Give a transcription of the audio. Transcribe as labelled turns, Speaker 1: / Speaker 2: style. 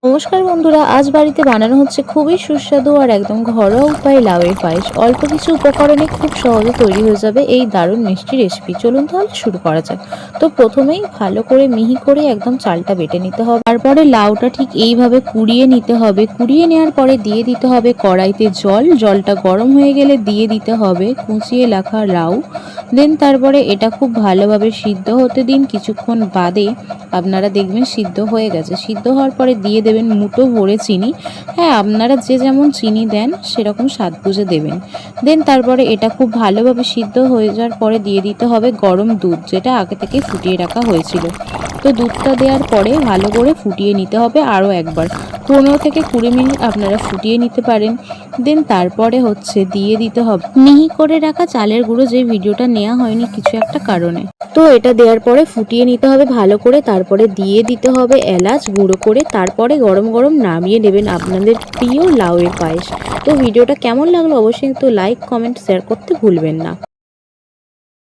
Speaker 1: নমস্কার বন্ধুরা, আজ বাড়িতে বানানো হচ্ছে খুবই সুস্বাদু আর একদম ঘরোয়া উপায়ে লাউয়ের পায়েস। অল্প কিছু উপকরণে খুব সহজে তৈরি হয়ে যাবে এই দারুণ মিষ্টি রেসিপি। চলুন তাহলে শুরু করা যাক। তো প্রথমেই ভালো করে মিহি করে একদম চালটা বেটে নিতে হবে। তারপরে লাউটা ঠিক এইভাবে কুড়িয়ে নিতে হবে। কুড়িয়ে নেওয়ার পরে দিয়ে দিতে হবে কড়াইতে জল। জলটা গরম হয়ে গেলে দিয়ে দিতে হবে কুচিয়ে রাখা লাউ। দেন তারপরে এটা খুব ভালোভাবে সিদ্ধ হতে দিন। কিছুক্ষণ বাদে আপনারা দেখবেন সিদ্ধ হয়ে গেছে। সিদ্ধ হওয়ার পরে দিয়ে দেবেন মুঠো ভরে চিনি। হ্যাঁ, আপনারা যে যেমন চিনি দেন সেরকম স্বাদ বুঝে দেবেন। দেন তারপরে এটা খুব ভালোভাবে সিদ্ধ হয়ে যাওয়ার পরে দিয়ে দিতে হবে গরম দুধ, যেটা আগে থেকে ফুটিয়ে রাখা হয়েছিল। তো দুধটা দেওয়ার পরে ভালো করে ফুটিয়ে নিতে হবে আরও একবার। 15 থেকে 20 মিনিট আপনারা ফুটিয়ে নিতে পারেন। দেন তারপরে দিয়ে দিতে হবে মিহি করে রাখা চালের গুঁড়ো, যে ভিডিওটা নেওয়া হয়নি কিছু একটা কারণে। তো এটা দেওয়ার পরে ফুটিয়ে নিতে হবে ভালো করে। তারপরে দিয়ে দিতে হবে এলাচ গুঁড়ো করে। তারপরে গরম গরম নামিয়ে নেবেন আপনাদের প্রিয় লাউয়ের পায়েস। তো ভিডিওটা কেমন লাগলো অবশ্যই কিন্তু লাইক, কমেন্ট, শেয়ার করতে ভুলবেন না।